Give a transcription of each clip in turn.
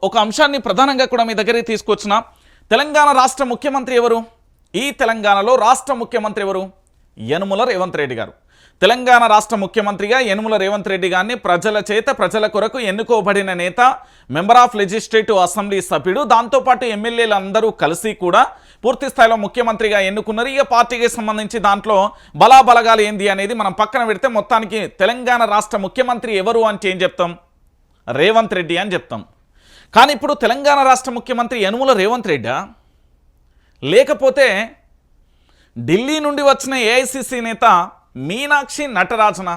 ఒక అంశాన్ని ప్రధానంగా కూడా మీ దగ్గరికి తీసుకొచ్చిన తెలంగాణ రాష్ట్ర ముఖ్యమంత్రి ఎవరు? ఈ తెలంగాణలో రాష్ట్ర ముఖ్యమంత్రి ఎవరు? యనుమల రేవంత్ రెడ్డి గారు. తెలంగాణ రాష్ట్ర ముఖ్యమంత్రిగా యనుమల రేవంత్ రెడ్డి గారిని ప్రజల చేత ప్రజల కొరకు ఎన్నుకోబడిన నేత, మెంబర్ ఆఫ్ లెజిస్లేటివ్ అసెంబ్లీ సభ్యుడు, దాంతోపాటు ఎమ్మెల్యేలు అందరూ కలిసి కూడా పూర్తి స్థాయిలో ముఖ్యమంత్రిగా ఎన్నుకున్నారు. ఇక పార్టీకి సంబంధించి దాంట్లో బలాబలగాలు ఏంది అనేది మనం పక్కన పెడితే మొత్తానికి తెలంగాణ రాష్ట్ర ముఖ్యమంత్రి ఎవరు అంటే ఏం చెప్తాం? రేవంత్ రెడ్డి అని చెప్తాం. కానీ ఇప్పుడు తెలంగాణ రాష్ట్ర ముఖ్యమంత్రి యనుమల రేవంత్ రెడ్డా, లేకపోతే ఢిల్లీ నుండి వచ్చిన ఏఐసిసి నేత మీనాక్షి నటరాజన?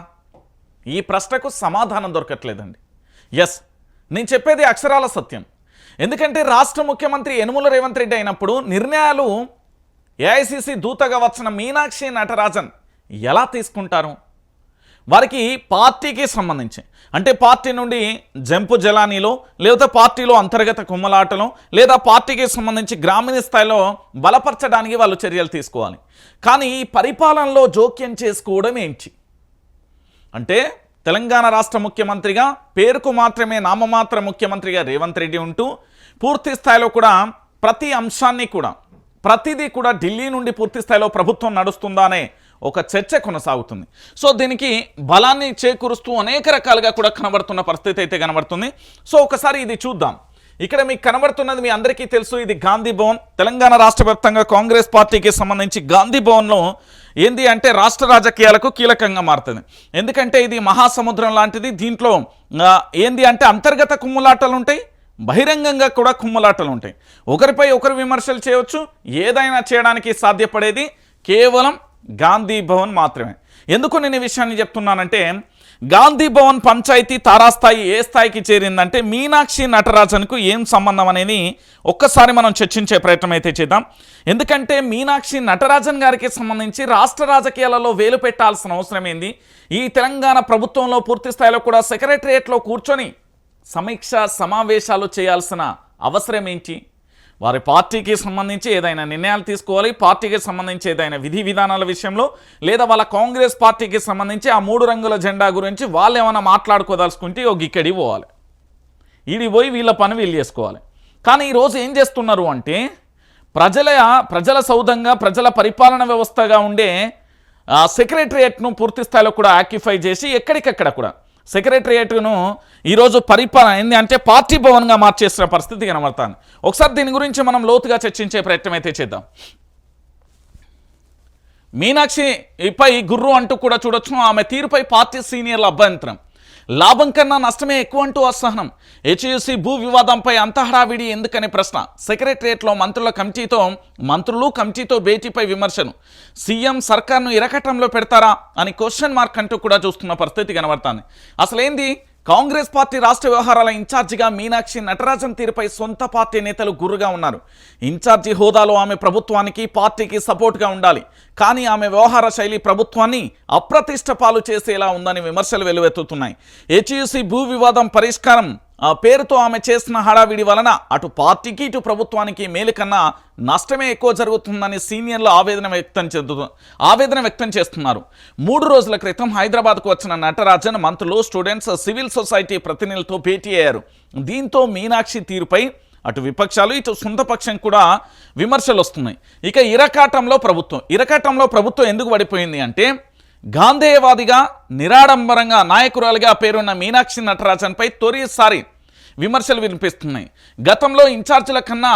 ఈ ప్రశ్నకు సమాధానం దొరకట్లేదండి. ఎస్, నేను చెప్పేది అక్షరాల సత్యం. ఎందుకంటే రాష్ట్ర ముఖ్యమంత్రి యనుమల రేవంత్ రెడ్డి అయినప్పుడు నిర్ణయాలు ఏఐసిసి దూతగా వచ్చిన మీనాక్షి నటరాజన్ ఎలా తీసుకుంటారు? వారికి పార్టీకి సంబంధించి అంటే పార్టీ నుండి జంపు జలానీలో, లేదా పార్టీలో అంతర్గత కుమ్మలాటలో, లేదా పార్టీకి సంబంధించి గ్రామీణ స్థాయిలో బలపరచడానికి వాళ్ళు చర్యలు తీసుకోవాలి. కానీ ఈ పరిపాలనలో జోక్యం చేసుకోవడం ఏంటి అంటే, తెలంగాణ రాష్ట్ర ముఖ్యమంత్రిగా పేరుకు మాత్రమే నామమాత్ర ముఖ్యమంత్రిగా రేవంత్ రెడ్డి ఉంటూ పూర్తి స్థాయిలో కూడా ప్రతి అంశాన్ని కూడా ప్రతిదీ కూడా ఢిల్లీ నుండి పూర్తి స్థాయిలో ప్రభుత్వం నడుస్తుందా అనే ఒక చర్చ కొనసాగుతుంది. సో దీనికి బలాన్ని చేకూరుస్తూ అనేక రకాలుగా కూడా కనబడుతున్న పరిస్థితి అయితే కనబడుతుంది. సో ఒకసారి ఇది చూద్దాం. ఇక్కడ మీకు కనబడుతున్నది మీ అందరికీ తెలుసు, ఇది గాంధీ భవన్. తెలంగాణ రాష్ట్ర వ్యాప్తంగా కాంగ్రెస్ పార్టీకి సంబంధించి గాంధీ భవన్లో ఏంది అంటే రాష్ట్ర రాజకీయాలకు కీలకంగా మారుతుంది. ఎందుకంటే ఇది మహాసముద్రం లాంటిది. దీంట్లో ఏంది అంటే అంతర్గత కుమ్ములాటలు ఉంటాయి, బహిరంగంగా కూడా కుమ్ములాటలు ఉంటాయి. ఒకరిపై ఒకరు విమర్శలు చేయవచ్చు. ఏదైనా చేయడానికి సాధ్యపడేది కేవలం గాంధీ భవన్ మాత్రమే. ఎందుకు నేను ఈ విషయాన్ని చెప్తున్నానంటే, గాంధీ భవన్ పంచాయతీ తారాస్థాయి ఏ స్థాయికి చేరిందంటే మీనాక్షి నటరాజన్కు ఏం సంబంధం అనేది ఒక్కసారి మనం చర్చించే ప్రయత్నం అయితే చేద్దాం. ఎందుకంటే మీనాక్షి నటరాజన్ గారికి సంబంధించి రాష్ట్ర రాజకీయాలలో వేలు పెట్టాల్సిన అవసరం ఏంది? ఈ తెలంగాణ ప్రభుత్వంలో పూర్తి స్థాయిలో కూడా సెక్రటరియట్లో కూర్చొని సమీక్ష సమావేశాలు చేయాల్సిన అవసరం ఏంటి? వారి పార్టీకి సంబంధించి ఏదైనా నిర్ణయాలు తీసుకోవాలి, పార్టీకి సంబంధించి ఏదైనా విధి విధానాల విషయంలో, లేదా వాళ్ళ కాంగ్రెస్ పార్టీకి సంబంధించి ఆ 3 రంగుల జెండా గురించి వాళ్ళు ఏమైనా మాట్లాడుకోదలుచుకుంటే ఇక్కడికి పోవాలి, ఈడి పోయి వీళ్ళ పని వీళ్ళు చేసుకోవాలి. కానీ ఈరోజు ఏం చేస్తున్నారు అంటే, ప్రజల సౌధంగా ప్రజల పరిపాలన వ్యవస్థగా ఉండే సెక్రటరియట్ను పూర్తి స్థాయిలో కూడా ఆక్యుపై చేసి ఎక్కడికక్కడ కూడా సెక్రటరియట్ను ఈరోజు పరిపాలన ఏంది అంటే పార్టీ భవన్గా మార్చేసిన పరిస్థితి కనబడుతుంది. ఒకసారి దీని గురించి మనం లోతుగా చర్చించే ప్రయత్నం అయితే చేద్దాం. మీనాక్షిపై గుర్రు అంటూ కూడా చూడొచ్చు. ఆమె తీరుపై పార్టీ సీనియర్ల అభ్యంతరం. లాభం కన్నా నష్టమే ఎక్కువ అంటూ అసహనం. హెచ్యుసి భూ వివాదంపై అంత హడావిడి ఎందుకనే ప్రశ్న. సెక్రటరియట్లో మంత్రులు కమిటీతో భేటీపై విమర్శను. సీఎం సర్కార్ను ఇరకటంలో పెడతారా అని క్వశ్చన్ మార్క్ అంటూ కూడా చూస్తున్న పరిస్థితి కనబడుతుంది. అసలేంది? కాంగ్రెస్ పార్టీ రాష్ట్ర వ్యవహారాల ఇన్ఛార్జిగా మీనాక్షి నటరాజన్ తీరుపై సొంత పార్టీ నేతలు గుర్రుగా ఉన్నారు. ఇన్ఛార్జి హోదాలో ఆమె ప్రభుత్వానికి పార్టీకి సపోర్ట్గా ఉండాలి, కానీ ఆమె వ్యవహార శైలి ప్రభుత్వాన్ని అప్రతిష్ట పాలు చేసేలా ఉందని విమర్శలు వెలువెత్తుతున్నాయి. హెచ్యుసి భూ వివాదం పరిష్కారం పేరుతో ఆమె చేసిన హడావిడి వలన అటు పార్టీకి ఇటు ప్రభుత్వానికి మేలు కన్నా నష్టమే ఎక్కువ జరుగుతుందని సీనియర్లు ఆవేదన వ్యక్తం చేస్తున్నారు. 3 రోజుల క్రితం హైదరాబాద్కు వచ్చిన నటరాజన్ మంత్రులు, స్టూడెంట్స్, సివిల్ సొసైటీ ప్రతినిధులతో భేటీ అయ్యారు. దీంతో మీనాక్షి తీరుపై అటు విపక్షాలు ఇటు సొంత పక్షం కూడా విమర్శలు వస్తున్నాయి. ఇక ఇరకాటంలో ప్రభుత్వం ఎందుకు పడిపోయింది అంటే, గాంధేయవాదిగా నిరాడంబరంగా నాయకురాలుగా పేరున్న మీనాక్షి నటరాజన్పై తొలిసారి విమర్శలు వినిపిస్తున్నాయి. గతంలో ఇన్ఛార్జీల కన్నా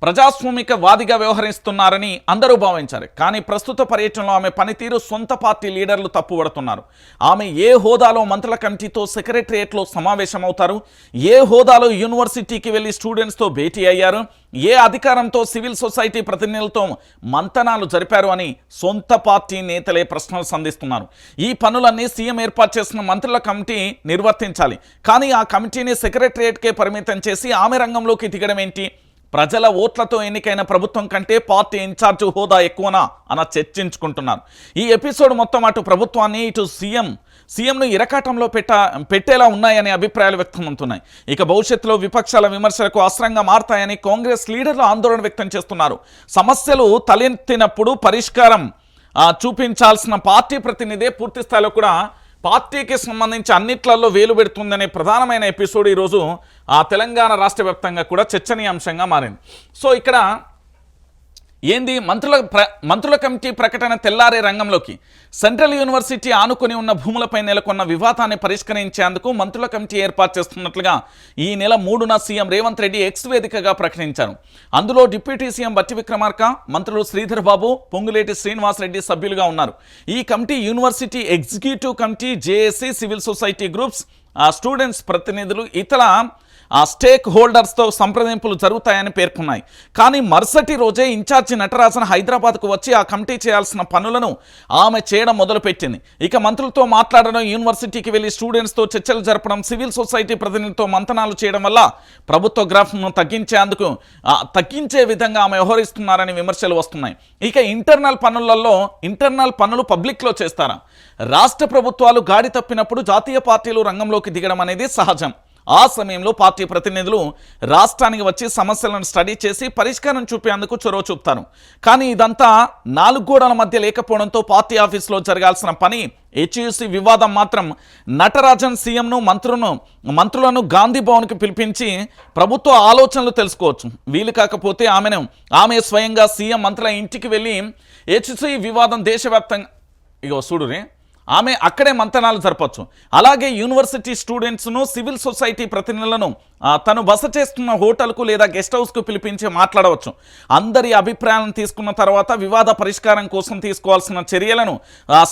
ప్రజాస్వామిక వాదిగా వ్యవహరిస్తున్నారని అందరూ భావించారు. కానీ ప్రస్తుత పర్యటనలో ఆమె పనితీరు సొంత పార్టీ లీడర్లు తప్పుపడుతున్నారు. ఆమె ఏ హోదాలో మంత్రుల కమిటీతో సెక్రటరియట్లో సమావేశమవుతారు, ఏ హోదాలో యూనివర్సిటీకి వెళ్ళి స్టూడెంట్స్తో భేటీ అయ్యారు, ఏ అధికారంతో సివిల్ సొసైటీ ప్రతినిధులతో మంతనాలు జరిపారు అని సొంత పార్టీ నేతలే ప్రశ్నలు సంధిస్తున్నారు. ఈ పనులన్నీ సీఎం ఏర్పాటు చేసిన మంత్రుల కమిటీ నిర్వర్తించాలి. కానీ ఆ కమిటీని సెక్రటరియట్కే పరిమితం చేసి ఆమె రంగంలోకి దిగడం ఏంటి? ప్రజల ఓట్లతో ఎన్నికైన ప్రభుత్వం కంటే పార్టీ ఇన్ఛార్జ్ హోదా ఎక్కువనా అన్న చర్చించుకుంటున్నారు. ఈ ఎపిసోడ్ మొత్తం అటు ప్రభుత్వాన్ని ఇటు సీఎంను ఇరకాటంలో పెట్టేలా ఉన్నాయనే అభిప్రాయాలు వ్యక్తమవుతున్నాయి. ఇక భవిష్యత్తులో విపక్షాల విమర్శలకు అస్త్రంగా మారతాయని కాంగ్రెస్ లీడర్లు ఆందోళన వ్యక్తం చేస్తున్నారు. సమస్యలు తలెత్తినప్పుడు పరిష్కారం చూపించాల్సిన పార్టీ ప్రతినిధే పూర్తి స్థాయిలో కూడా పార్టీకి సంబంధించి అన్నిట్లలో వేలు పెడుతుందనే ప్రధానమైన ఎపిసోడ్ ఈరోజు తెలంగాణ రాష్ట్ర వ్యాప్తంగా కూడా చర్చనీయాంశంగా మారింది. సో ఇక్కడ ఏంది మంత్రుల కమిటీ ప్రకటన తెల్లారే రంగంలోకి. సెంట్రల్ యూనివర్సిటీ ఆనుకొని ఉన్న భూములపై నెలకొన్న వివాదాన్ని పరిష్కరించేందుకు మంత్రుల కమిటీ ఏర్పాటు చేస్తున్నట్లుగా ఈ నెల 3న సీఎం రేవంత్ రెడ్డి ఎక్స్ వేదికగా ప్రకటించారు. అందులో డిప్యూటీ సీఎం బట్టి విక్రమార్క, మంత్రులు శ్రీధర్ బాబు, పొంగులేటి శ్రీనివాసరెడ్డి సభ్యులుగా ఉన్నారు. ఈ committee university executive committee, JAC, civil society groups, students ప్రతినిధులు, ఇతర స్టేక్ హోల్డర్స్తో సంప్రదింపులు జరుగుతాయని పేర్కొన్నాయి. కానీ మరుసటి రోజే ఇన్ఛార్జి నటరాజన్ హైదరాబాద్కు వచ్చి ఆ కమిటీ చేయాల్సిన పనులను ఆమె చేయడం మొదలుపెట్టింది. ఇక మంత్రులతో మాట్లాడడం, యూనివర్సిటీకి వెళ్లి స్టూడెంట్స్తో చర్చలు జరపడం, సివిల్ సొసైటీ ప్రతినిధులతో మంతనాలు చేయడం వల్ల ప్రభుత్వ గ్రాఫ్ను తగ్గించే విధంగా ఆమె వ్యవహరిస్తున్నారని విమర్శలు వస్తున్నాయి. ఇక ఇంటర్నల్ పనులు పబ్లిక్లో చేస్తారా? రాష్ట్ర ప్రభుత్వాలు గాడి తప్పినప్పుడు జాతీయ పార్టీలు రంగంలోకి దిగడం అనేది సహజం. ఆ సమయంలో పార్టీ ప్రతినిధులు రాష్ట్రానికి వచ్చి సమస్యలను స్టడీ చేసి పరిష్కారం చూపేందుకు చొరవ చూపుతారు. కానీ ఇదంతా 4 గోడల మధ్య లేకపోవడంతో పార్టీ ఆఫీసులో జరగాల్సిన పని హెచ్యూసీ వివాదం మాత్రం నటరాజన్ సీఎంను మంత్రులను గాంధీ భవన్కి పిలిపించి ప్రభుత్వ ఆలోచనలు తెలుసుకోవచ్చు. వీలు కాకపోతే ఆమె స్వయంగా సీఎం మంత్రుల ఇంటికి వెళ్ళి హెచ్యూసీ వివాదం దేశవ్యాప్తంగా చూడురే ఆమె అక్కడే మంతనాలు జరపచ్చు. అలాగే యూనివర్సిటీ స్టూడెంట్స్ను, సివిల్ సొసైటీ ప్రతినిధులను తను బస చేస్తున్న హోటల్కు లేదా గెస్ట్ హౌస్కు పిలిపించి మాట్లాడవచ్చు. అందరి అభిప్రాయాలను తీసుకున్న తర్వాత వివాద పరిష్కారం కోసం తీసుకోవాల్సిన చర్యలను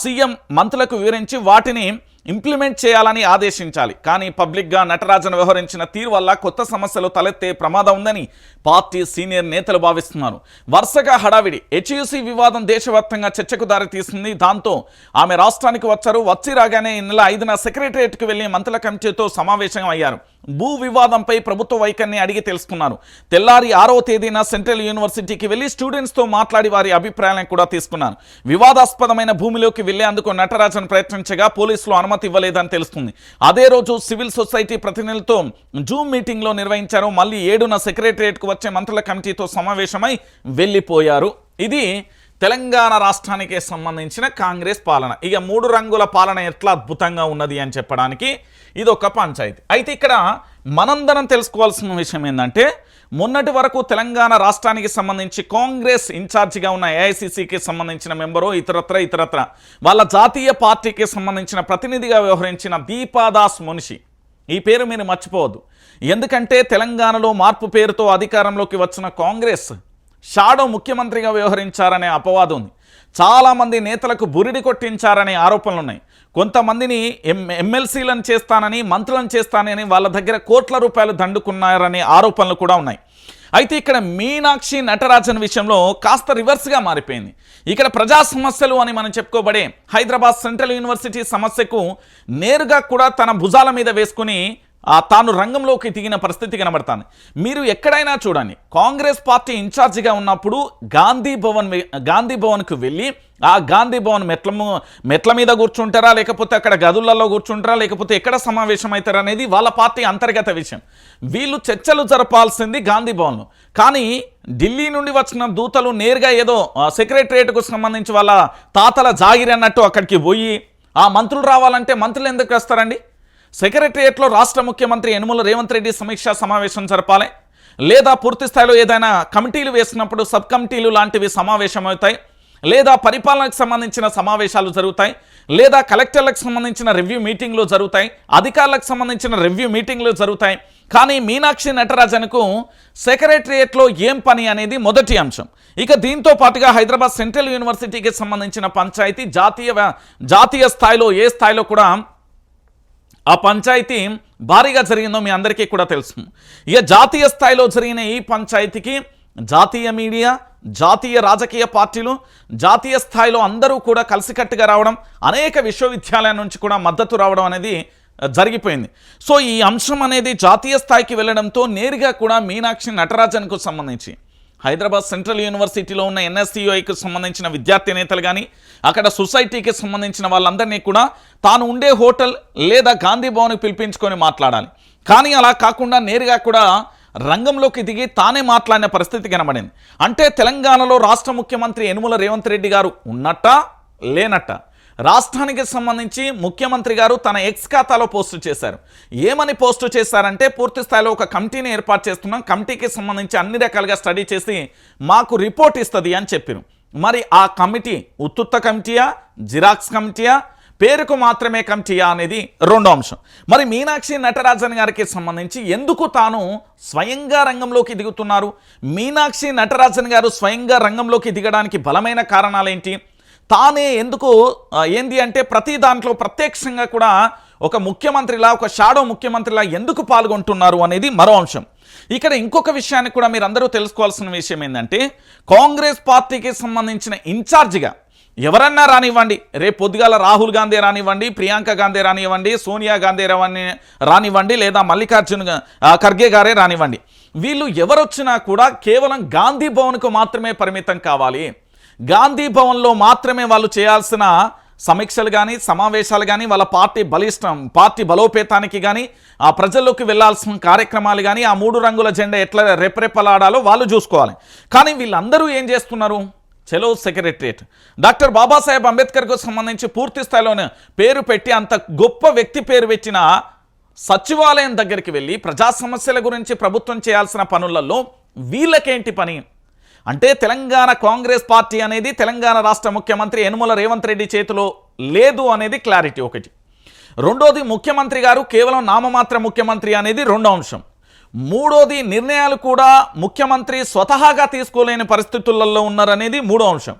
సీఎం మంత్రులకు వివరించి వాటిని ఇంప్లిమెంట్ చేయాలని ఆదేశించాలి. కానీ పబ్లిక్గా నటరాజన్ వ్యవహరించిన తీరు వల్ల కొత్త సమస్యలు తలెత్తే ప్రమాదం ఉందని పార్టీ సీనియర్ నేతలు భావిస్తున్నారు. వరుసగా హడావిడి హెచ్యూసీ వివాదం దేశవ్యాప్తంగా చర్చకు దారితీసింది. దాంతో ఆమె రాష్ట్రానికి వచ్చి రాగానే ఈ నెల 5న సెక్రటరియట్కి వెళ్లి మంత్రుల కమిటీతో సమావేశం అయ్యారు. భూ వివాదంపై ప్రభుత్వ వైఖరిని అడిగి తెలుసుకున్నారు. తెల్లారి 6వ తేదీన సెంట్రల్ యూనివర్సిటీకి వెళ్లి స్టూడెంట్స్తో మాట్లాడి వారి అభిప్రాయాలను కూడా తీసుకున్నారు. వివాదాస్పదమైన భూమిలోకి వెళ్లేందుకు నటరాజన్ ప్రయత్నించగా పోలీసులు అనుమతి ఇవ్వలేదని తెలుస్తుంది. అదే రోజు సివిల్ సొసైటీ ప్రతినిధులతో జూమ్ మీటింగ్లో నిర్వహించారు. మళ్ళీ 7న సెక్రటరియట్కు వచ్చే మంత్రుల కమిటీతో సమావేశమై వెళ్లిపోయారు. ఇది తెలంగాణ రాష్ట్రానికి సంబంధించిన కాంగ్రెస్ పాలన. ఇక 3 రంగుల పాలన ఎట్లా అద్భుతంగా ఉన్నది అని చెప్పడానికి ఇదొక పంచాయతీ. అయితే ఇక్కడ మనందరం తెలుసుకోవాల్సిన విషయం ఏంటంటే, మొన్నటి వరకు తెలంగాణ రాష్ట్రానికి సంబంధించి కాంగ్రెస్ ఇన్ఛార్జిగా ఉన్న ఏఐసిసికి సంబంధించిన మెంబరు ఇతరత్ర వాళ్ళ జాతీయ పార్టీకి సంబంధించిన ప్రతినిధిగా వ్యవహరించిన దీపాదాస్ మున్షి, ఈ పేరు మీరు మర్చిపోవద్దు. ఎందుకంటే తెలంగాణలో మార్పు పేరుతో అధికారంలోకి వచ్చిన కాంగ్రెస్ షాడో ముఖ్యమంత్రిగా వ్యవహరించారనే అపవాదం ఉంది. చాలామంది నేతలకు బురిడి కొట్టించారనే ఆరోపణలు ఉన్నాయి. కొంతమందిని ఎమ్మెల్సీలను చేస్తానని, మంత్రులను చేస్తానని వాళ్ళ దగ్గర కోట్ల రూపాయలు దండుకున్నారనే ఆరోపణలు కూడా ఉన్నాయి. అయితే ఇక్కడ మీనాక్షి నటరాజన్ విషయంలో కాస్త రివర్స్గా మారిపోయింది. ఇక్కడ ప్రజా సమస్యలు అని మనం చెప్పుకోబడే హైదరాబాద్ సెంట్రల్ యూనివర్సిటీ సమస్యకు నేరుగా కూడా తన భుజాల మీద వేసుకుని తాను రంగంలోకి దిగిన పరిస్థితి కనబడుతుంది. మీరు ఎక్కడైనా చూడండి, కాంగ్రెస్ పార్టీ ఇన్ఛార్జిగా ఉన్నప్పుడు గాంధీ భవన్కు వెళ్ళి ఆ గాంధీ భవన్ మెట్ల మీద కూర్చుంటారా, లేకపోతే అక్కడ గదులలో కూర్చుంటారా, లేకపోతే ఎక్కడ సమావేశం అవుతారా అనేది వాళ్ళ పార్టీ అంతర్గత విషయం. వీళ్ళు చర్చలు జరపాల్సింది గాంధీ భవన్లో. కానీ ఢిల్లీ నుండి వచ్చిన దూతలు నేరుగా ఏదో సెక్రటరియట్కు సంబంధించి వాళ్ళ తాతల జాగిరి అన్నట్టు అక్కడికి పోయి ఆ మంత్రులు రావాలంటే మంత్రులు ఎందుకు వస్తారండి? సెక్రటరియట్లో రాష్ట్ర ముఖ్యమంత్రి యనుమల రేవంత్ రెడ్డి సమీక్షా సమావేశం జరపాలి, లేదా పూర్తి స్థాయిలో ఏదైనా కమిటీలు వేసినప్పుడు సబ్ కమిటీలు లాంటివి సమావేశం అవుతాయి, లేదా పరిపాలనకు సంబంధించిన సమావేశాలు జరుగుతాయి, లేదా కలెక్టర్లకు సంబంధించిన రివ్యూ మీటింగ్లు జరుగుతాయి, అధికారులకు సంబంధించిన రివ్యూ మీటింగ్లు జరుగుతాయి. కానీ మీనాక్షి నటరాజన్కు సెక్రటరియట్లో ఏం పని అనేది మొదటి అంశం. ఇక దీంతో పాటుగా హైదరాబాద్ సెంట్రల్ యూనివర్సిటీకి సంబంధించిన పంచాయతీ జాతీయ స్థాయిలో ఏ స్థాయిలో కూడా ఆ పంచాయతీ భారీగా జరిగిందో మీ అందరికీ కూడా తెలుసు. ఇక జాతీయ స్థాయిలో జరిగిన ఈ పంచాయతీకి జాతీయ మీడియా, జాతీయ రాజకీయ పార్టీలు, జాతీయ స్థాయిలో అందరూ కూడా కలిసికట్టుగా రావడం, అనేక విశ్వవిద్యాలయాల నుంచి కూడా మద్దతు రావడం అనేది జరిగిపోయింది. సో ఈ అంశం అనేది జాతీయ స్థాయికి వెళ్ళడంతో నేరుగా కూడా మీనాక్షి నటరాజన్కు సంబంధించి హైదరాబాద్ సెంట్రల్ యూనివర్సిటీలో ఉన్న ఎన్ఎస్యుఐకి సంబంధించిన విద్యార్థి నేతలు కానీ, అక్కడ సొసైటీకి సంబంధించిన వాళ్ళందరినీ కూడా తాను ఉండే హోటల్ లేదా గాంధీ భవన్కి పిలిపించుకొని మాట్లాడాలి. కానీ అలా కాకుండా నేరుగా కూడా రంగంలోకి దిగి తానే మాట్లాడిన పరిస్థితి కనబడింది. అంటే తెలంగాణలో రాష్ట్ర ముఖ్యమంత్రి యనుమల రేవంత్ రెడ్డి గారు ఉన్నట్ట లేనట్ట, రాష్ట్రానికి సంబంధించి ముఖ్యమంత్రి గారు తన ఎక్స్ ఖాతాలో పోస్టు చేశారు. ఏమని పోస్టు చేశారంటే, పూర్తి స్థాయిలో ఒక కమిటీని ఏర్పాటు చేస్తున్నాం, కమిటీకి సంబంధించి అన్ని రకాలుగా స్టడీ చేసి మాకు రిపోర్ట్ ఇస్తుంది అని చెప్పారు. మరి ఆ కమిటీ ఉత్తుత్త కమిటీయా, జిరాక్స్ కమిటీయా, పేరుకు మాత్రమే కమిటీయా అనేది రెండో అంశం. మరి మీనాక్షి నటరాజన్ గారికి సంబంధించి ఎందుకు తాను స్వయంగా రంగంలోకి దిగుతున్నారు? మీనాక్షి నటరాజన్ గారు స్వయంగా రంగంలోకి దిగడానికి బలమైన కారణాలేంటి? తానే ఎందుకు ఏంది అంటే ప్రతి దాంట్లో ప్రత్యక్షంగా కూడా ఒక ముఖ్యమంత్రిలా, ఒక షాడో ముఖ్యమంత్రిలా ఎందుకు పాల్గొంటున్నారు అనేది మరో అంశం. ఇక్కడ ఇంకొక విషయాన్ని కూడా మీరు అందరూ తెలుసుకోవాల్సిన విషయం ఏంటంటే, కాంగ్రెస్ పార్టీకి సంబంధించిన ఇన్ఛార్జిగా ఎవరన్నా రానివ్వండి, రేపు పొద్దుగాల రాహుల్ గాంధీ రానివ్వండి, ప్రియాంక గాంధీ రానివ్వండి, సోనియా గాంధీ రానివ్వండి, లేదా మల్లికార్జున ఖర్గే గారే రానివ్వండి, వీళ్ళు ఎవరొచ్చినా కూడా కేవలం గాంధీ భవన్కు మాత్రమే పరిమితం కావాలి. గాంధీ భవన్లో మాత్రమే వాళ్ళు చేయాల్సిన సమీక్షలు కానీ, సమావేశాలు కానీ, వాళ్ళ పార్టీ బలోపేతానికి కానీ, ఆ ప్రజల్లోకి వెళ్లాల్సిన కార్యక్రమాలు కానీ, ఆ 3 రంగుల జెండా ఎట్లా రెపరెపలాడాలో వాళ్ళు చూసుకోవాలి. కానీ వీళ్ళందరూ ఏం చేస్తున్నారు? చలో సెక్రటరియట్. డాక్టర్ బాబాసాహెబ్ అంబేద్కర్కు సంబంధించి పూర్తి స్థాయిలోనే పేరు పెట్టి అంత గొప్ప వ్యక్తి పేరు పెట్టిన సచివాలయం దగ్గరికి వెళ్ళి ప్రజా సమస్యల గురించి ప్రభుత్వం చేయాల్సిన పనులలో వీళ్ళకేంటి పని అంటే, తెలంగాణ కాంగ్రెస్ పార్టీ అనేది తెలంగాణ రాష్ట్ర ముఖ్యమంత్రి యనుమల రేవంత్ రెడ్డి చేతిలో లేదు అనేది క్లారిటీ ఒకటి. రెండోది, ముఖ్యమంత్రి గారు కేవలం నామమాత్ర ముఖ్యమంత్రి అనేది రెండో అంశం. మూడోది, నిర్ణయాలు కూడా ముఖ్యమంత్రి స్వతహాగా తీసుకోలేని పరిస్థితులలో ఉన్నారనేది మూడో అంశం.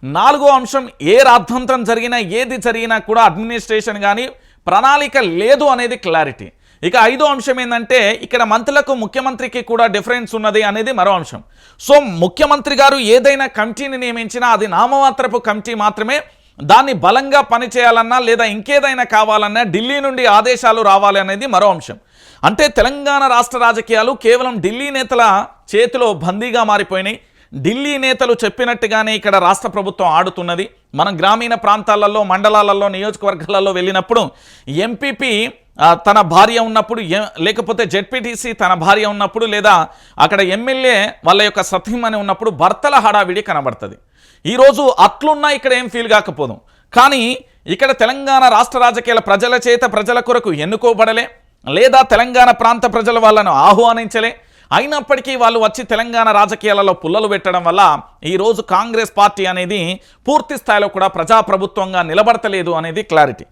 నాలుగో అంశం, ఏ రాద్ధాంతం జరిగినా ఏది జరిగినా కూడా అడ్మినిస్ట్రేషన్ కానీ ప్రణాళిక లేదు అనేది క్లారిటీ. ఇక ఐదో అంశం ఏంటంటే, ఇక్కడ మంత్రులకు ముఖ్యమంత్రికి కూడా డిఫరెన్స్ ఉన్నది అనేది మరో అంశం. సో ముఖ్యమంత్రి గారు ఏదైనా కమిటీని నియమించినా అది నామమాత్రపు కమిటీ మాత్రమే. దాన్ని బలంగా పనిచేయాలన్నా లేదా ఇంకేదైనా కావాలన్నా ఢిల్లీ నుండి ఆదేశాలు రావాలి అనేది మరో అంశం. అంటే తెలంగాణ రాష్ట్ర రాజకీయాలు కేవలం ఢిల్లీ నేతల చేతిలో బందీగా మారిపోయినాయి. ఢిల్లీ నేతలు చెప్పినట్టుగానే ఇక్కడ రాష్ట్ర ప్రభుత్వం ఆడుతున్నది. మనం గ్రామీణ ప్రాంతాలలో, మండలాలలో, నియోజకవర్గాలలో వెళ్ళినప్పుడు ఎంపీపీ తన భార్య ఉన్నప్పుడు, లేకపోతే జెడ్పీటీసీ తన భార్య ఉన్నప్పుడు, లేదా అక్కడ ఎమ్మెల్యే వాళ్ళ యొక్క సతీమణి ఉన్నప్పుడు భర్తల హడావిడి కనబడుతుంది. ఈరోజు అట్లున్నా ఇక్కడ ఏం ఫీల్ కాకపోదు. కానీ ఇక్కడ తెలంగాణ రాష్ట్ర రాజకీయాల ప్రజల చేత ప్రజల కొరకు ఎన్నుకోబడలే, లేదా తెలంగాణ ప్రాంత ప్రజల వాళ్ళను ఆహ్వానించలే. అయినప్పటికీ వాళ్ళు వచ్చి తెలంగాణ రాజకీయాలలో పుల్లలు పెట్టడం వల్ల ఈరోజు కాంగ్రెస్ పార్టీ అనేది పూర్తి స్థాయిలో కూడా ప్రజాప్రభుత్వంగా నిలబడతలేదు అనేది క్లారిటీ.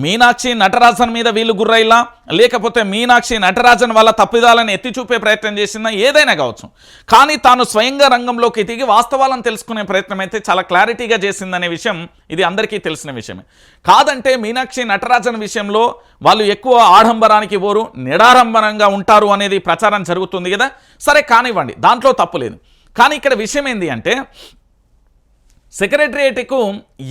మీనాక్షి నటరాజన్ మీద వీళ్ళు గుర్రైలా, లేకపోతే మీనాక్షి నటరాజన్ వాళ్ళ తప్పిదాలను ఎత్తి చూపే ప్రయత్నం చేసినా ఏదైనా కావచ్చు. కానీ తాను స్వయంగా రంగంలోకి దిగి వాస్తవాలను తెలుసుకునే ప్రయత్నం అయితే చాలా క్లారిటీగా చేసిందనే విషయం ఇది అందరికీ తెలిసిన విషయమే. కాదంటే మీనాక్షి నటరాజన్ విషయంలో వాళ్ళు ఎక్కువ ఆడంబరానికి పోరు, నిడారంబరంగా ఉంటారు అనేది ప్రచారం జరుగుతుంది కదా. సరే కానివ్వండి, దాంట్లో తప్పులేదు. కానీ ఇక్కడ విషయం ఏంటి అంటే, సెక్రటరియేట్కు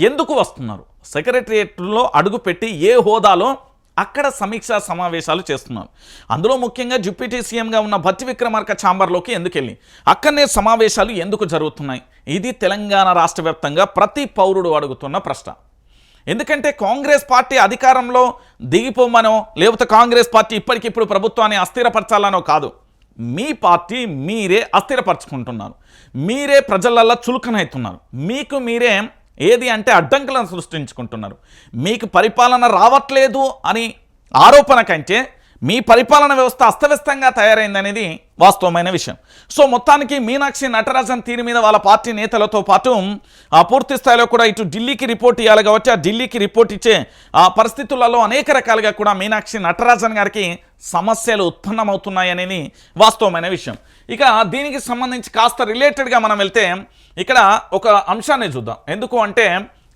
ఎందుకు వస్తున్నారు? సెక్రటరియేట్లో అడుగుపెట్టి ఏ హోదాలో అక్కడ సమీక్షా సమావేశాలు చేస్తున్నారు. అందులో ముఖ్యంగా డిప్యూటీ సీఎంగా ఉన్న భట్టి విక్రమార్క ఛాంబర్లోకి ఎందుకు వెళ్ళి అక్కడనే సమావేశాలు ఎందుకు జరుగుతున్నాయి? ఇది తెలంగాణ రాష్ట్ర వ్యాప్తంగా ప్రతి పౌరుడు అడుగుతున్న ప్రశ్న. ఎందుకంటే కాంగ్రెస్ పార్టీ అధికారంలో దిగిపోమనో, లేకపోతే కాంగ్రెస్ పార్టీ ఇప్పటికిప్పుడు ప్రభుత్వాన్ని అస్థిరపరచాలనో కాదు. మీ పార్టీ మీరే అస్థిరపరచుకుంటున్నారు, మీరే ప్రజలల్లో చులకనవుతున్నారు, మీకు మీరే ఏది అంటే అడ్డంకులను సృష్టించుకుంటున్నారు. మీకు పరిపాలన రావట్లేదు అని ఆరోపణ కంటే మీ పరిపాలన వ్యవస్థ అస్తవ్యస్తంగా తయారైందనేది వాస్తవమైన విషయం. సో మొత్తానికి మీనాక్షి నటరాజన్ తీరు మీద వాళ్ళ పార్టీ నేతలతో పాటు ఆ పూర్తి స్థాయిలో కూడా ఇటు ఢిల్లీకి రిపోర్ట్ ఇవ్వాలి కాబట్టి ఆ ఢిల్లీకి రిపోర్ట్ ఇచ్చే ఆ పరిస్థితులలో అనేక రకాలుగా కూడా మీనాక్షి నటరాజన్ గారికి సమస్యలు ఉత్పన్నమవుతున్నాయి అనేది వాస్తవమైన విషయం. ఇక దీనికి సంబంధించి కాస్త రిలేటెడ్గా మనం వెళ్తే ఇక్కడ ఒక అంశాన్ని చూద్దాం. ఎందుకు అంటే,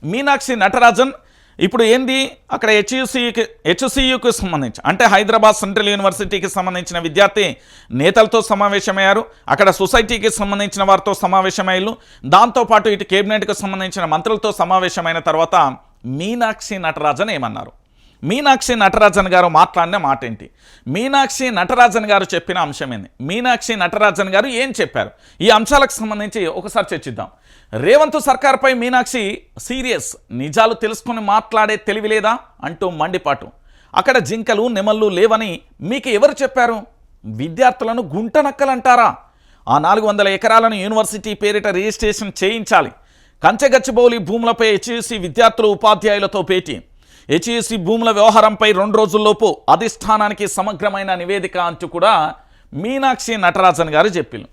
మీనాక్షి నటరాజన్ ఇప్పుడు ఏంది అక్కడ హెచ్సియుకి సంబంధించి అంటే హైదరాబాద్ సెంట్రల్ యూనివర్సిటీకి సంబంధించిన విద్యార్థి నేతలతో సమావేశమయ్యారు. అక్కడ సొసైటీకి సంబంధించిన వారితో సమావేశమయ్యారు. దాంతోపాటు ఇటు కేబినెట్కి సంబంధించిన మంత్రులతో సమావేశమైన తర్వాత మీనాక్షి నటరాజన్ ఏమన్నారు? మీనాక్షి నటరాజన్ గారు మాట్లాడిన మాట ఏంటి? మీనాక్షి నటరాజన్ గారు చెప్పిన అంశం ఏంది? మీనాక్షి నటరాజన్ గారు ఏం చెప్పారు? ఈ అంశాలకు సంబంధించి ఒకసారి చర్చిద్దాం. రేవంత్ సర్కార్పై మీనాక్షి సీరియస్, నిజాలు తెలుసుకుని మాట్లాడే తెలివి లేదా అంటూ మండిపాటు. అక్కడ జింకలు నెమళ్ళు లేవని మీకు ఎవరు చెప్పారు? విద్యార్థులను గుంట నక్కలంటారా? ఆ 400 ఎకరాలను యూనివర్సిటీ పేరిట రిజిస్ట్రేషన్ చేయించాలి. కంచెగచ్చిబౌలి భూములపై హెచ్ఈసీ విద్యార్థులు ఉపాధ్యాయులతో భేటీ. హెచ్ఈసీ భూముల వ్యవహారంపై 2 రోజుల్లోపు అధిష్టానానికి సమగ్రమైన నివేదిక అంటూ కూడా మీనాక్షి నటరాజన్ గారు చెప్పారు.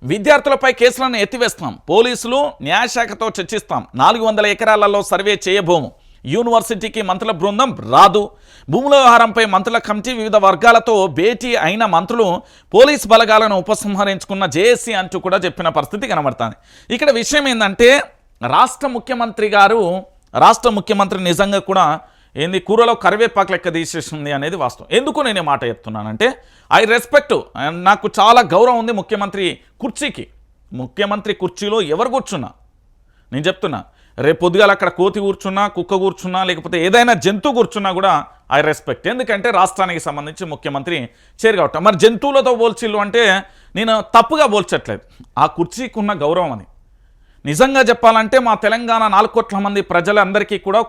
విద్యార్థులపై కేసులను ఎత్తివేస్తాం, పోలీసులు న్యాయశాఖతో చర్చిస్తాం, 400 ఎకరాలలో సర్వే చేయబోము, యూనివర్సిటీకి మంత్రుల బృందం రాదు, భూముల వ్యవహారంపై మంత్రుల కమిటీ వివిధ వర్గాలతో భేటీ అయిన మంత్రులు పోలీస్ బలగాలను ఉపసంహరించుకున్న జేఏసీ అంటూ కూడా చెప్పిన పరిస్థితి కనబడుతుంది. ఇక్కడ విషయం ఏంటంటే రాష్ట్ర ముఖ్యమంత్రి నిజంగా కూడా ఏంది కూరలో కరివేపాకు లెక్క తీసేసింది అనేది వాస్తవం. ఎందుకు నేను మాట చెప్తున్నానంటే ఐ రెస్పెక్ట్, నాకు చాలా గౌరవం ఉంది ముఖ్యమంత్రి కుర్చీకి. ముఖ్యమంత్రి కుర్చీలో ఎవరు కూర్చున్నా నేను చెప్తున్నా, రేపు పొద్దుగాల అక్కడ కోతి కూర్చున్నా, కుక్క కూర్చున్నా, లేకపోతే ఏదైనా జంతువు కూర్చున్నా కూడా ఐ రెస్పెక్ట్. ఎందుకంటే రాష్ట్రానికి సంబంధించి ముఖ్యమంత్రి చేరుగవటం. మరి జంతువులతో పోల్చిల్లు అంటే నేను తప్పుగా పోల్చట్లేదు, ఆ కుర్చీకి ఉన్న గౌరవం అది. నిజంగా చెప్పాలంటే మా తెలంగాణ 4 కోట్ల మంది ప్రజలందరికీ కూడా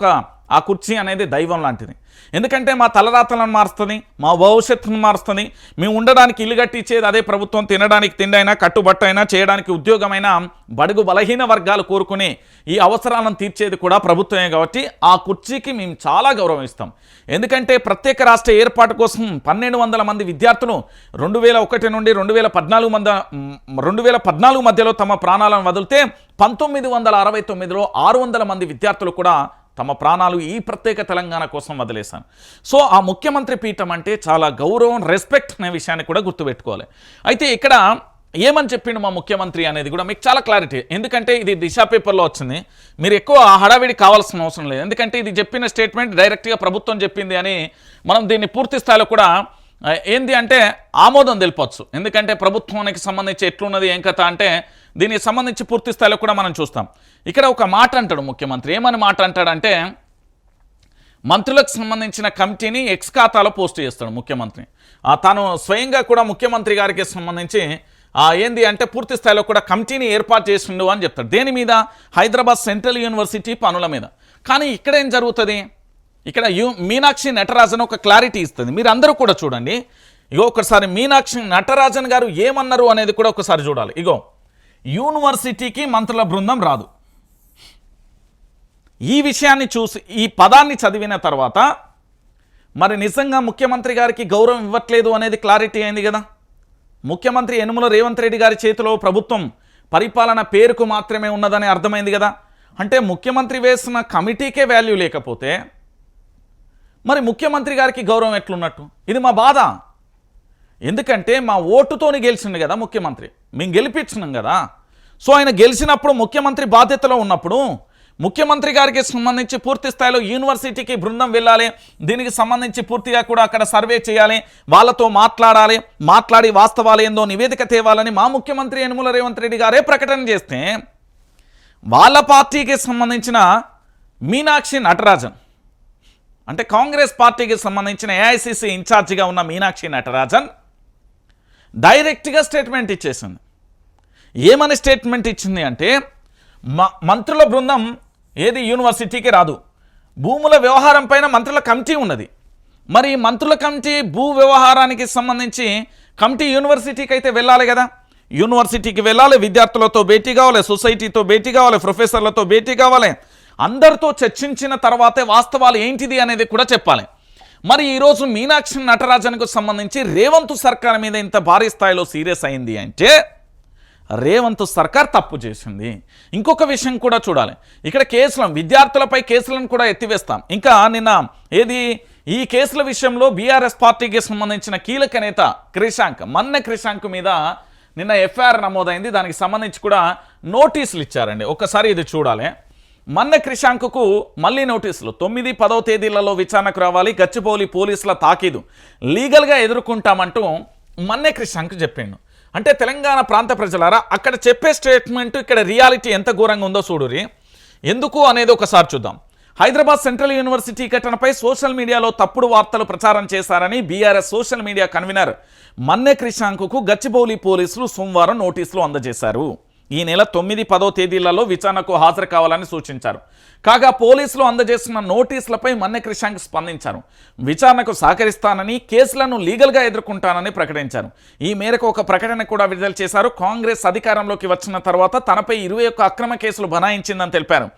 ఆ కుర్చీ అనేది దైవం లాంటిది. ఎందుకంటే మా తలరాతలను మారుస్తుంది, మా భవిష్యత్తును మారుస్తుంది. మేము ఉండడానికి ఇల్లు కట్టించేది అదే ప్రభుత్వం, తినడానికి తిండైనా, కట్టుబట్టైనా, చేయడానికి ఉద్యోగమైనా బడుగు బలహీన వర్గాలు కోరుకుని ఈ అవసరాలను తీర్చేది కూడా ప్రభుత్వమే. కాబట్టి ఆ కుర్చీకి మేము చాలా గౌరవిస్తాం. ఎందుకంటే ప్రత్యేక రాష్ట్ర ఏర్పాటు కోసం 1200 మంది విద్యార్థులు 2001 నుండి 2014 మధ్యలో తమ ప్రాణాలను వదిలితే 1969లో 600 మంది విద్యార్థులు కూడా తమ ప్రాణాలు ఈ ప్రత్యేక తెలంగాణ కోసం వదిలేశాను. సో ఆ ముఖ్యమంత్రి పీఠం అంటే చాలా గౌరవం, రెస్పెక్ట్ అనే విషయాన్ని కూడా గుర్తుపెట్టుకోవాలి. అయితే ఇక్కడ ఏమని చెప్పిండు మా ముఖ్యమంత్రి అనేది కూడా మీకు చాలా క్లారిటీ. ఎందుకంటే ఇది దిశ పేపర్లో వచ్చింది, మీరు ఎక్కువ హడావిడి కావాల్సిన అవసరం లేదు. ఎందుకంటే ఇది చెప్పిన స్టేట్మెంట్ డైరెక్ట్గా ప్రభుత్వం చెప్పింది అని మనం దీన్ని పూర్తి స్థాయిలో కూడా ఏంది అంటే ఆమోదం తెలిపొచ్చు. ఎందుకంటే ప్రభుత్వానికి సంబంధించి ఎట్లున్నది ఏం కథ అంటే దీనికి సంబంధించి పూర్తి స్థాయిలో కూడా మనం చూస్తాం. ఇక్కడ ఒక మాట అంటాడు ముఖ్యమంత్రి. ఏమని మాట అంటాడంటే మంత్రులకు సంబంధించిన కమిటీని ఎక్స్ ఖాతాలో పోస్ట్ చేస్తాడు ముఖ్యమంత్రి. తాను స్వయంగా కూడా ముఖ్యమంత్రి గారికి సంబంధించి ఏంది అంటే పూర్తి స్థాయిలో కూడా కమిటీని ఏర్పాటు చేసిండు అని చెప్తాడు. దేని మీద? హైదరాబాద్ సెంట్రల్ యూనివర్సిటీ పనుల మీద. కానీ ఇక్కడ ఏం జరుగుతుంది? ఇక్కడ మీనాక్షి నటరాజన్ ఒక క్లారిటీ ఇస్తుంది. మీరు అందరూ కూడా చూడండి. ఇగో ఒకసారి మీనాక్షి నటరాజన్ గారు ఏమన్నారు అనేది కూడా ఒకసారి చూడాలి. ఇగో యూనివర్సిటీకి మంత్రుల బృందం రాదు. ఈ విషయాన్ని చూసి ఈ పదాన్ని చదివిన తర్వాత మరి నిజంగా ముఖ్యమంత్రి గారికి గౌరవం ఇవ్వట్లేదు అనేది క్లారిటీ అయింది కదా. ముఖ్యమంత్రి యనుమల రేవంత్ రెడ్డి గారి చేతిలో ప్రభుత్వం పరిపాలన పేరుకు మాత్రమే ఉన్నదని అర్థమైంది కదా. అంటే ముఖ్యమంత్రి వేసిన కమిటీకే వాల్యూ లేకపోతే మరి ముఖ్యమంత్రి గారికి గౌరవం ఎట్లున్నట్టు? ఇది మా బాధ. ఎందుకంటే మా ఓటుతోని గెలిచిండు కదా ముఖ్యమంత్రి, మేము గెలిపించినాం కదా. సో ఆయన గెలిచినప్పుడు ముఖ్యమంత్రి బాధ్యతలో ఉన్నప్పుడు ముఖ్యమంత్రి గారికి సంబంధించి పూర్తి స్థాయిలో యూనివర్సిటీకి బృందం వెళ్ళాలి, దీనికి సంబంధించి పూర్తిగా కూడా అక్కడ సర్వే చేయాలి, వాళ్ళతో మాట్లాడి వాస్తవాలు ఏందో నివేదిక తేవాలని మా ముఖ్యమంత్రి యనుమల రేవంత్ రెడ్డి గారే ప్రకటన చేస్తే వాళ్ళ పార్టీకి సంబంధించిన మీనాక్షి నటరాజన్ అంటే కాంగ్రెస్ పార్టీకి సంబంధించిన ఏఐసిసి ఇన్ఛార్జిగా ఉన్న మీనాక్షి నటరాజన్ డైరెక్ట్గా స్టేట్మెంట్ ఇచ్చేసింది. ఏమని స్టేట్మెంట్ ఇచ్చింది అంటే మంత్రుల బృందం ఏది యూనివర్సిటీకి రాదు, భూముల వ్యవహారం పైన మంత్రుల కమిటీ ఉన్నది. మరి మంత్రుల కమిటీ భూ వ్యవహారానికి సంబంధించి కమిటీ యూనివర్సిటీకి అయితే వెళ్ళాలి కదా. యూనివర్సిటీకి వెళ్ళాలి, విద్యార్థులతో భేటీ కావాలి, సొసైటీతో భేటీ కావాలి, ప్రొఫెసర్లతో భేటీ కావాలి, అందరితో చర్చించిన తర్వాతే వాస్తవాలు ఏంటిది అనేది కూడా చెప్పాలి. మరి ఈరోజు మీనాక్షి నటరాజన్కు సంబంధించి రేవంత్ సర్కార్ మీద ఇంత భారీ స్థాయిలో సీరియస్ అయింది అంటే రేవంత్ సర్కార్ తప్పు చేసింది. ఇంకొక విషయం కూడా చూడాలి. ఇక్కడ కేసులను విద్యార్థులపై కేసులను కూడా ఎత్తివేస్తాం. ఇంకా నిన్న ఈ కేసుల విషయంలో బీఆర్ఎస్ పార్టీకి సంబంధించిన కీలక నేత మన్నె క్రిషాంక్ మీద నిన్న ఎఫ్ఐఆర్ నమోదైంది. దానికి సంబంధించి కూడా నోటీసులు ఇచ్చారండి. ఒక్కసారి ఇది చూడాలి. మన్నె క్రిషాంక్కు మళ్ళీ నోటీసులు 9, 10 తేదీలలో విచారణకు రావాలి, గచ్చిబౌలి పోలీసుల తాకీదు లీగల్గా ఎదుర్కొంటామంటూ మన్నె క్రిషాంక్ చెప్పిండు. అంటే తెలంగాణ ప్రాంత ప్రజలారా అక్కడ చెప్పే స్టేట్మెంట్ ఇక్కడ రియాలిటీ ఎంత ఘోరంగా ఉందో చూడురి. ఎందుకు అనేది ఒకసారి చూద్దాం. హైదరాబాద్ సెంట్రల్ యూనివర్సిటీ ఘటనపై సోషల్ మీడియాలో తప్పుడు వార్తలు ప్రచారం చేశారని BRS social media convener Manne క్రిషాంక్కు గచ్చిబౌలి పోలీసులు సోమవారం నోటీసులు అందజేశారు. ఈ నెల 9, 10 తేదీలలో విచారణకు హాజరు కావాలని సూచించారు. కాగా పోలీసులు అందజేస్తున్న నోటీసులపై మన్నె క్రిషాంక్ స్పందించారు. విచారణకు సహకరిస్తానని, కేసులను లీగల్గా ఎదుర్కొంటానని ప్రకటించారు. ఈ మేరకు ఒక ప్రకటన కూడా విడుదల చేశారు. కాంగ్రెస్ అధికారంలోకి వచ్చిన తర్వాత తనపై 21 అక్రమ కేసులు బనాయించిందని తెలిపారు.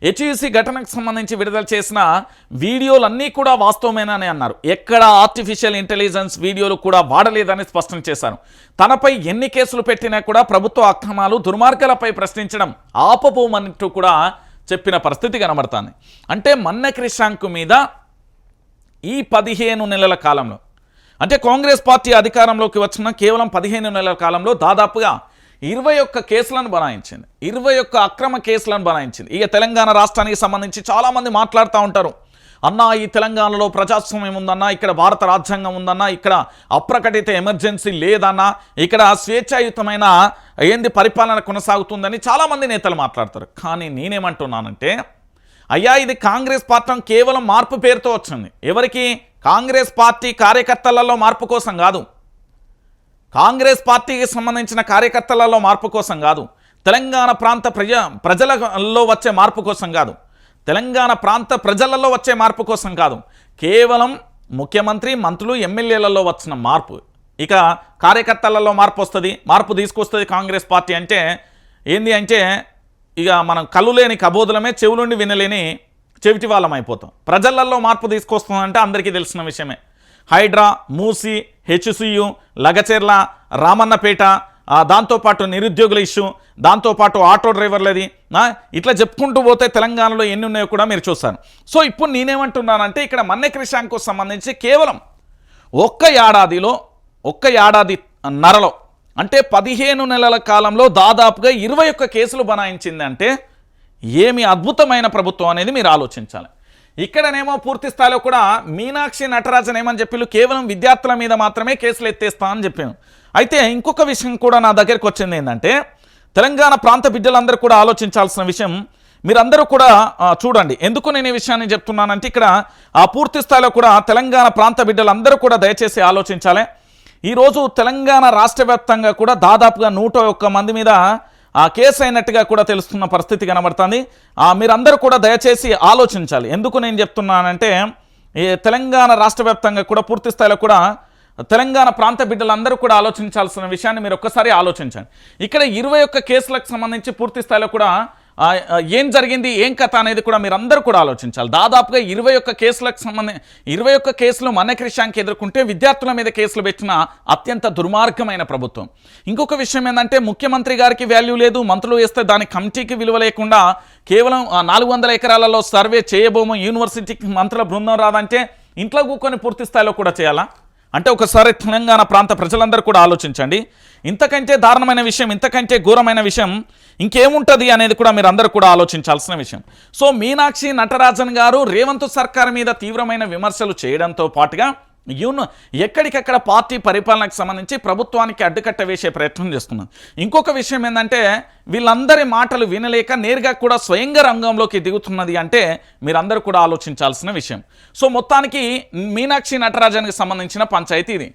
హెచ్ఈసీ ఘటనకు సంబంధించి విడుదల చేసిన వీడియోలన్నీ కూడా వాస్తవమేనని అన్నారు. ఎక్కడ ఆర్టిఫిషియల్ ఇంటెలిజెన్స్ వీడియోలు కూడా వాడలేదని స్పష్టం చేశారు. తనపై ఎన్ని కేసులు పెట్టినా కూడా ప్రభుత్వ అక్రమాలు, దుర్మార్గాలపై ప్రశ్నించడం ఆపబోమన్నట్టు కూడా చెప్పిన పరిస్థితి కనబడుతుంది. అంటే మన్నె క్రిషాంక్ మీద ఈ 15 నెలల కాలంలో, అంటే కాంగ్రెస్ పార్టీ అధికారంలోకి వచ్చిన కేవలం 15 నెలల కాలంలో దాదాపుగా 21 కేసులను బనాయించింది. 21 అక్రమ కేసులను బనాయించింది. ఇక తెలంగాణ రాష్ట్రానికి సంబంధించి చాలామంది మాట్లాడుతూ ఉంటారు, అన్నా ఈ తెలంగాణలో ప్రజాస్వామ్యం ఉందన్నా, ఇక్కడ భారత రాజ్యాంగం ఉందన్నా, ఇక్కడ అప్రకటిత ఎమర్జెన్సీ లేదన్నా, ఇక్కడ స్వేచ్ఛాయుతమైన పరిపాలన కొనసాగుతుందని చాలామంది నేతలు మాట్లాడతారు. కానీ నేనేమంటున్నానంటే, అయ్యా ఇది కాంగ్రెస్ పార్టీ కేవలం మార్పు పేరుతో వచ్చింది. ఎవరికి? కాంగ్రెస్ పార్టీ కార్యకర్తలలో మార్పు కోసం కాదు, కాంగ్రెస్ పార్టీకి సంబంధించిన కార్యకర్తలలో మార్పు కోసం కాదు, తెలంగాణ ప్రాంత ప్రజలలో వచ్చే మార్పు కోసం కాదు, తెలంగాణ ప్రాంత ప్రజలలో వచ్చే మార్పు కోసం కాదు, కేవలం ముఖ్యమంత్రి, మంత్రులు, ఎమ్మెల్యేలలో వచ్చిన మార్పు. ఇక కార్యకర్తలలో మార్పు వస్తుంది, మార్పు తీసుకొస్తుంది కాంగ్రెస్ పార్టీ అంటే ఏంది అంటే, ఇక మనం కళ్ళు లేని కబోదులమే, చెవులుండి వినలేని చెవిటి వాళ్ళం అయిపోతాం. ప్రజలలో మార్పు తీసుకొస్తుందంటే అందరికీ తెలిసిన విషయమే. హైడ్రా, మూసి, హెచ్సియు, లగచెర్ల, రామన్నపేట, దాంతోపాటు నిరుద్యోగుల ఇష్యూ, దాంతోపాటు ఆటో డ్రైవర్లది, ఇట్లా చెప్పుకుంటూ పోతే తెలంగాణలో ఎన్ని ఉన్నాయో కూడా మీరు చూస్తారు. సో ఇప్పుడు నేనేమంటున్నానంటే, ఇక్కడ మన్నె క్రిషాంక్కు సంబంధించి కేవలం ఒక్క ఏడాది నరలో, అంటే 15 నెలల కాలంలో దాదాపుగా 21 కేసులు బనాయించిందంటే ఏమి అద్భుతమైన ప్రభుత్వం అనేది మీరు ఆలోచించాలి. ఇక్కడనేమో పూర్తి స్థాయిలో కూడా మీనాక్షి నటరాజన్ ఏమని చెప్పిళ్ళు, కేవలం విద్యార్థుల మీద మాత్రమే కేసులు ఎత్తేస్తా అని చెప్పాను. అయితే ఇంకొక విషయం కూడా నా దగ్గరికి వచ్చింది ఏంటంటే, తెలంగాణ ప్రాంత బిడ్డలందరూ కూడా ఆలోచించాల్సిన విషయం మీరందరూ కూడా చూడండి. ఎందుకు నేను ఈ విషయాన్ని చెప్తున్నానంటే, ఇక్కడ పూర్తి స్థాయిలో కూడా తెలంగాణ ప్రాంత బిడ్డలందరూ కూడా దయచేసి ఆలోచించాలి. ఈరోజు తెలంగాణ రాష్ట్ర వ్యాప్తంగా కూడా దాదాపుగా 101 మంది మీద కేసు అయినట్టుగా కూడా తెలుస్తున్న పరిస్థితి కనబడుతుంది. మీరందరూ కూడా దయచేసి ఆలోచించాలి. ఎందుకు నేను చెప్తున్నానంటే, తెలంగాణ రాష్ట్ర వ్యాప్తంగా కూడా పూర్తి స్థాయిలో కూడా తెలంగాణ ప్రాంత బిడ్డలందరూ కూడా ఆలోచించాల్సిన విషయాన్ని మీరు ఒక్కసారి ఆలోచించండి. ఇక్కడ 21 కేసులకు సంబంధించి పూర్తి స్థాయిలో కూడా ఏం జరిగింది, ఏం కథ అనేది కూడా మీరందరూ కూడా ఆలోచించాలి. దాదాపుగా 21 కేసులకు సంబంధించి 21 కేసులు మన్నె క్రిషాంక్ ఎదుర్కొంటే విద్యార్థుల మీద కేసులు పెట్టిన అత్యంత దుర్మార్గమైన ప్రభుత్వం. ఇంకొక విషయం ఏంటంటే, ముఖ్యమంత్రి గారికి వాల్యూ లేదు, మంత్రులు వేస్తే దాని కమిటీకి విలువ లేకుండా కేవలం 400 ఎకరాలలో సర్వే చేయబోమో, యూనివర్సిటీకి మంత్రుల బృందం రాదంటే ఇంట్లో కూకొని పూర్తి స్థాయిలో కూడా చేయాలా అంటే ఒకసారి తెలంగాణ ప్రాంత ప్రజలందరూ కూడా ఆలోచించండి. ఇంతకంటే దారుణమైన విషయం, ఇంతకంటే ఘోరమైన విషయం ఇంకేముంటుంది అనేది కూడా మీరు అందరూ కూడా ఆలోచించాల్సిన విషయం. సో మీనాక్షి నటరాజన్ గారు రేవంత్ సర్కార్ మీద తీవ్రమైన విమర్శలు చేయడంతో పాటుగా ఎక్కడికక్కడ పార్టీ పరిపాలనకు సంబంధించి ప్రభుత్వానికి అడ్డుకట్ట వేసే ప్రయత్నం చేస్తున్నారు. ఇంకొక విషయం ఏంటంటే, వీళ్ళందరి మాటలు వినలేక నేరుగా కూడా స్వయంగా రంగంలోకి దిగుతున్నది అంటే మీరందరూ కూడా ఆలోచించాల్సిన విషయం. సో మొత్తానికి మీనాక్షి నటరాజన్కి సంబంధించిన పంచాయతీ ఇది.